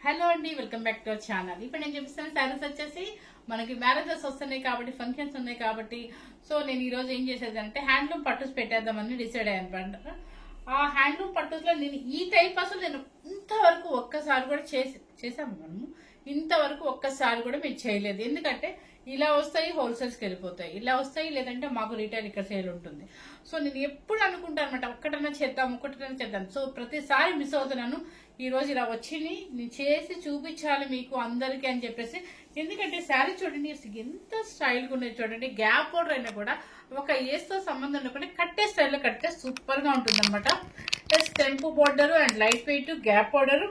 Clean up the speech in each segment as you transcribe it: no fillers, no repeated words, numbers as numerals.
Hello అండి, welcome back to our channel. ఇప్పుడు నేను చూపిస్తాను శారీస్ వచ్చేసి మనకి మ్యారేజెస్ వస్తున్నాయి కాబట్టి, ఫంక్షన్స్ ఉన్నాయి కాబట్టి, సో నేను ఈ రోజు ఏం చేసేదంటే హ్యాండ్లూమ్ పట్టుస్ పెట్టేద్దామని డిసైడ్ అయ్యాను. ఆ హ్యాండ్లూమ్ పట్టుస్ లో నేను ఈ టైప్ అసలు నేను ఇంతవరకు ఒక్కసారి కూడా చేసాము మనము ఇంతవరకు ఒక్కసారి కూడా మేము చేయలేదు. ఎందుకంటే ఇలా వస్తాయి, హోల్సేల్స్కి వెళ్ళిపోతాయి, ఇలా వస్తాయి, లేదంటే మాకు రీటైల్ ఇక్కడ సేల్ ఉంటుంది. సో నేను ఎప్పుడు అనుకుంటాను అనమాట, ఒక్కటన్నా చేద్దాం. సో ప్రతిసారి మిస్ అవుతున్నాను. ఈ రోజు ఇలా వచ్చి నేను చేసి చూపించాలి మీకు అందరికీ అని చెప్పేసి. ఎందుకంటే శారీ చూడండి ఎంత స్టైల్గా ఉండేది చూడండి. గ్యాప్ బోర్డర్ అయినా కూడా ఒక ఏజ్ తో సంబంధం లేకుండా కట్టే స్టైల్లో కట్టే సూపర్ గా ఉంటుంది అనమాట. Temple border and light weight gap border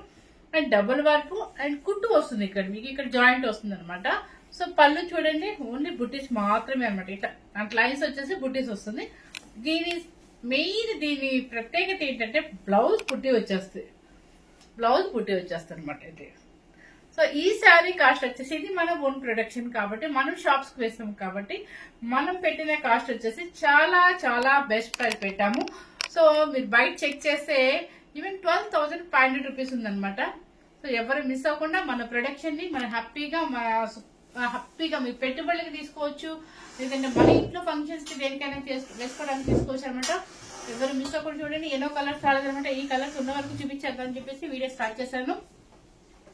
and double work and కుట్టు వస్తుంది. ఇక్కడ మీకు ఇక్కడ జాయింట్ వస్తుంది అనమాట. సో పళ్ళు చూడండి ఓన్లీ బుట్టీస్ మాత్రమే అనమాట. ఇట్లా అట్లా లైన్స్ వచ్చేసి బుట్టీస్ వస్తుంది. దీని ప్రత్యేకత ఏంటంటే బ్లౌజ్ బుట్టి వచ్చేస్తుంది అనమాట ఇది. సో ఈ శారీ కాస్ట్ వచ్చేసి ఇది మన ఓన్ ప్రొడక్షన్ కాబట్టి, మనం షాప్స్ కి వేస్తాం కాబట్టి మనం పెట్టిన కాస్ట్ వచ్చేసి చాలా చాలా బెస్ట్ ప్రైస్ పెట్టాము. సో మీరు బయట చెక్ చేస్తే ఈవెన్ 12,500 రూపీస్ ఉందన్నమాట. సో ఎవరు మిస్ అవ్వకుండా మన ప్రొడక్షన్ ని మన హ్యాపీగా మీ పెట్టుబడులకి తీసుకోవచ్చు, లేదంటే మన ఇంట్లో ఫంక్షన్స్ కి దేనికైనా వేసుకోవడానికి తీసుకోవచ్చు అనమాట. ఎవరు మిస్ అవ్వకుండా చూడండి. ఎన్నో కలర్స్ రాలేదనమాట. ఈ కలర్స్ ఉన్న వరకు చూపించేద్దామని చెప్పేసి వీడియో స్టార్ట్ చేశాను.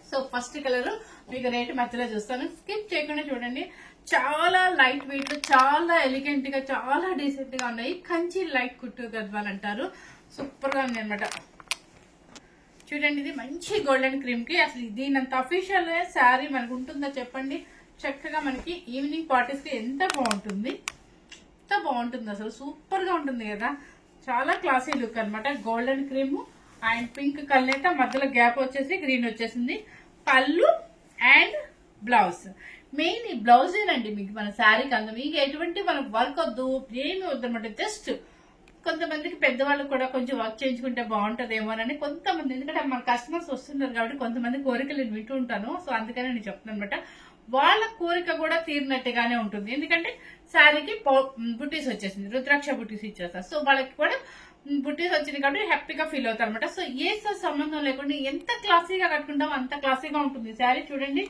సో ఫస్ట్ కలర్ మీకు రేటు మధ్యలో చూస్తాను, స్కిప్ చేయకుండా చూడండి. చాలా లైట్ వెయిట్, చాలా ఎలిగెంట్ గా, చాలా డీసెంట్ గా ఉన్నాయి. కంచి లైట్ కుట్టు గద్వాలు అంటారు. సూపర్ గా ఉంది అనమాట. చూడండి ఇది మంచి గోల్డెన్ క్రీమ్ కి అసలు దీనంత అఫీషియల్ శారీ మనకు ఉంటుందో చెప్పండి. చక్కగా మనకి ఈవినింగ్ పార్టీస్ కి ఎంత బాగుంటుంది అసలు సూపర్ గా ఉంటుంది కదా. చాలా క్లాసీ లుక్ అనమాట. Golden cream and pink colour, మధ్యలో గ్యాప్ వచ్చేసి గ్రీన్ వచ్చేసింది. పళ్ళు అండ్ బ్లౌజ్. మెయిన్ ఈ బ్లౌజేనండి మీకు మన శారీకి అందం. మీకు ఎటువంటి మనకు వర్క్ వద్దు, ఏమి వద్దు అనమాట. జస్ట్ కొంతమందికి పెద్దవాళ్ళకి కూడా కొంచెం వర్క్ చేయించుకుంటే బాగుంటదేమోనని కొంతమంది, ఎందుకంటే మన కస్టమర్స్ వస్తున్నారు కాబట్టి కొంతమంది కోరికలు నేను వింటూ ఉంటాను. సో అందుకనే నేను చెప్తాను అనమాట. వాళ్ళ కోరిక కూడా తీరినట్టుగానే ఉంటుంది. ఎందుకంటే శారీకి బుట్టీస్ వచ్చేసింది, రుద్రాక్ష బుట్టీస్ ఇచ్చేస్తారు. సో వాళ్ళకి కూడా బుట్టీస్ వచ్చింది కాబట్టి హ్యాపీగా ఫీల్ అవుతారు అనమాట. సో ఏ సంబంధం లేకుండా ఎంత క్లాసీగా కట్టుకుంటామో అంత క్లాసీగా ఉంటుంది శారీ చూడండి.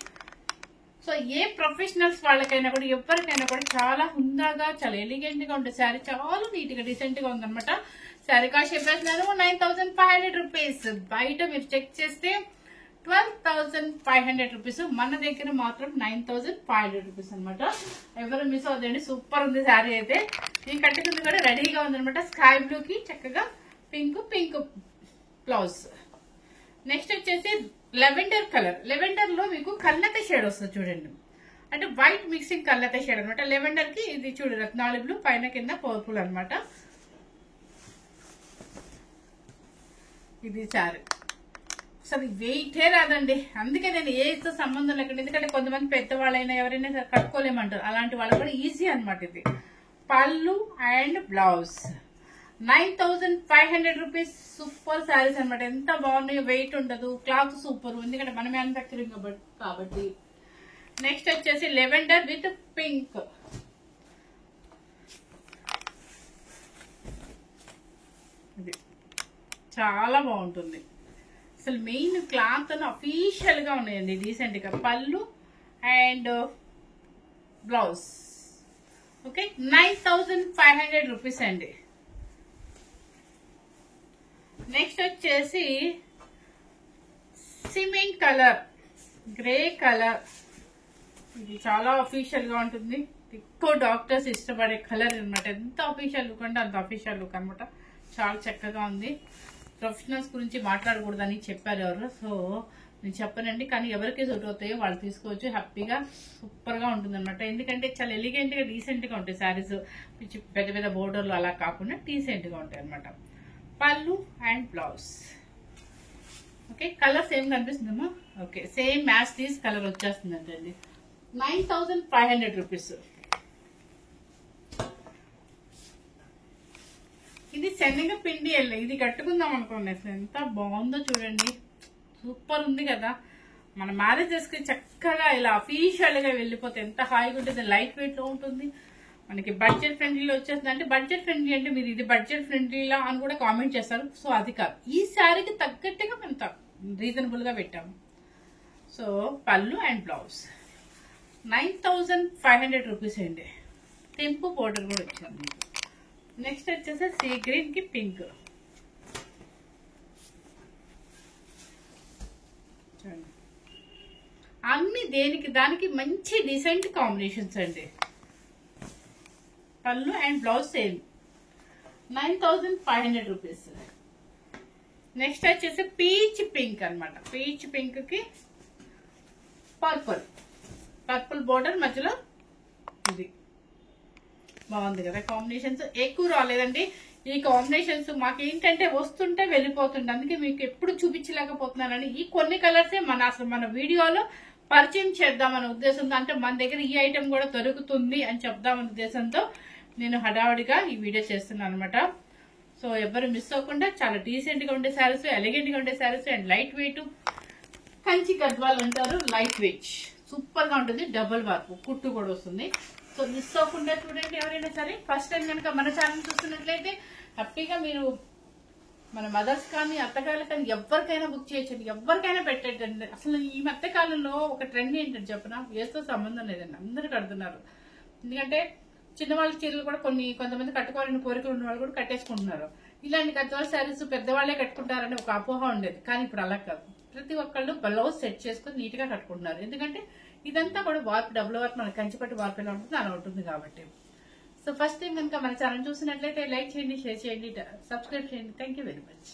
సో ఏ ప్రొఫెషనల్స్ వాళ్ళకైనా కూడా ఎవరికైనా కూడా చాలా హుందాగా, చాలా ఎలిగెంట్ గా ఉంటుంది శారీ. చాలా నీట్ గా డీసెంట్ గా ఉందనమాట. శారీ కాస్ట్ చెప్పేస్తున్నాను 9,500 రూపీస్. బయట మీరు చెక్ చేస్తే 12,500 రూపీస్. మన దగ్గర మాత్రం 9,500 రూపీస్ అనమాట. ఎవరు మిస్ అవుతుంది. సూపర్ ఉంది శారీ అయితే. ఈ కట్టుకుంది కూడా రెడీగా ఉందనమాట. స్కై బ్లూ కి చక్కగా పింక్ బ్లౌజ్. నెక్స్ట్ వచ్చేసి లెవెండర్ కలర్. లెవెండర్ లో మీకు కల్లెత షేడ్ వస్తుంది చూడండి. అంటే వైట్ మిక్సింగ్ కల్లెత షేడ్ అనమాట. లెవెండర్ కి ఇది చూడు రత్నాలి బ్లూ, పైన కింద పర్పుల్ అనమాట. ఇది శారీ అసలు వెయిటే రాదండి. అందుకే నేను ఏతో సంబంధం లేకుండా, ఎందుకంటే కొంతమంది పెద్దవాళ్ళైనా ఎవరైనా కట్టుకోలేమంటారు. అలాంటి వాళ్ళు కూడా ఈజీ అనమాట. ఇది పళ్ళు and blouse. 9,500 rupees. Super saris అనమాట. ఎంత బాగున్నాయో. వెయిట్ ఉండదు, క్లాత్ సూపర్, ఎందుకంటే మన మ్యానుఫ్యాక్చరింగ్ కాబట్టి. నెక్స్ట్ వచ్చేసి లెవెండర్ విత్ పింక్. ఇది చాలా బాగుంటుంది అసలు. మెయిన్ క్లాత్ అఫీషియల్ గా ఉన్నాయండి, డీసెంట్ గా. పళ్ళు అండ్ బ్లౌజ్. ఓకే, 9,500 రూపీస్ అండి. నెక్స్ట్ వచ్చేసి సిమెంట్ కలర్, గ్రే కలర్. ఇది చాలా అఫీషియల్ గా ఉంటుంది. ఎక్కువ డాక్టర్స్ ఇష్టపడే కలర్ అనమాట. ఎంత అఫీషియల్ లుక్ అంటే అంత అఫీషియల్ లుక్ అనమాట. చాలా చక్కగా ఉంది. ప్రొఫెషనల్స్ గురించి మాట్లాడకూడదని చెప్పారు ఎవరు. సో నేను చెప్పనండి, కానీ ఎవరికి సూట్ అవుతాయో వాళ్ళు తీసుకోవచ్చు. హ్యాపీగా సూపర్ గా ఉంటుంది అనమాట. ఎందుకంటే చాలా ఎలిగెంట్ గా, డీసెంట్ గా ఉంటాయి శారీస్. పెద్ద పెద్ద బోర్డర్లు అలా కాకుండా డీసెంట్ గా ఉంటాయి అనమాట. Pallu and blouse. Okay, colour same కనిపిస్తుందమ్మా. Okay, same match this colour వచ్చేస్తుందండి. 9,500 రూపీస్. ఇది శనగపిండి ఎల్ల. ఇది కట్టుకుందాం అనుకోండి. అసలు ఎంత బాగుందో చూడండి. సూపర్ ఉంది కదా. మన మ్యారేజెస్ కి చక్కగా ఇలా అఫీషియల్ గా వెళ్ళిపోతే ఎంత హాయిగా ఉంటుంది. లైట్ వెయిట్ లో ఉంటుంది. మనకి బడ్జెట్ ఫ్రెండ్లీలో వచ్చేస్తుంది. అంటే బడ్జెట్ ఫ్రెండ్లీ అంటే మీరు ఇది బడ్జెట్ ఫ్రెండ్లీలా అని కూడా కామెంట్ చేస్తారు. సో అది కాదు, ఈ శారీకి తగ్గట్టుగా మేము రీజనబుల్ గా పెట్టాము. సో పళ్ళు అండ్ బ్లౌజ్ 9500 రూపీస్ అండి. తెంపు బోర్డర్ కూడా వచ్చింది మీకు. నెక్స్ట్ వచ్చేసి సీ గ్రీన్ కి పింక్. చూడండి, అన్ని దేనికి దానికి మంచి డిసెంట్ కాంబినేషన్స్ అండి. పళ్ళు and blouse same 9500 rupees. Next వచ్చేసి పీచ్ పింక్ అన్నమాట. పీచ్ పింక్ కి పర్పుల్ బోర్డర్ మధ్యలో ఇది బాగుంది కదా. కాంబినేషన్స్ ఎక్కువ రాలేదండి ఈ కాంబినేషన్స్. మాకేంటంటే వస్తుంటే వెళ్ళిపోతుండే, అందుకే మీకు ఎప్పుడు చూపించలేకపోతున్నానని. ఈ కొన్ని కలర్సే అసలు మన వీడియోలో పరిచయం చేద్దామనే ఉద్దేశంతో, అంటే మన దగ్గర ఈ ఐటెం కూడా దొరుకుతుంది అని చెప్దామనే ఉద్దేశంతో నేను హడావుడిగా ఈ వీడియో చేస్తున్నాను అనమాట. సో ఎవరు మిస్ అవ్వకుండా చాలా డీసెంట్ గా ఉండే శారీస్, ఎలిగెంట్ గా ఉండే saris and light weight Kanchi గద్వాలు అంటారు. లైట్ వెయిట్ సూపర్ గా ఉంటుంది. డబుల్ వర్క్ కుట్టు కూడా వస్తుంది. సో మిస్ అవ్వకుండా చూడండి. ఎవరైనా సరే ఫస్ట్ టైం కనుక మన ఛానల్ చూస్తున్నట్లయితే హ్యాపీగా మీరు మన మదర్స్ కానీ అత్తగారు కానీ ఎవరికైనా బుక్ చేయొచ్చండి, ఎవరికైనా పెట్టండి. అసలు ఈ మధ్యకాలంలో ఒక ట్రెండ్ ఏంటంటే చెప్పిన వేస్తో సంబంధం లేదండి, అందరూ కడుతున్నారు. ఎందుకంటే చిన్నవాళ్ళ చీరలు కూడా కొంతమంది కట్టుకోవాలని కోరికలు ఉన్న వాళ్ళు కూడా కట్టేసుకుంటున్నారు. ఇలాంటి గద్వాల శారీస్ పెద్దవాళ్లే కట్టుకుంటారని ఒక అపోహ ఉండేది, కానీ ఇప్పుడు అలా కాదు. ప్రతి ఒక్కళ్ళు బ్లౌజ్ సెట్ చేసుకుని నీట్ గా కట్టుకుంటున్నారు. ఎందుకంటే ఇదంతా కూడా వార్పు డబుల్ వార్పు మన కంచిపట్టు వార్పు ఎలా ఉంటుంది అలా ఉంటుంది కాబట్టి. సో ఫస్ట్ టైం కనుక మన ఛానల్ చూసినట్లయితే లైక్ చేయండి, షేర్ చేయండి, సబ్స్క్రైబ్ చేయండి. Thank you very much.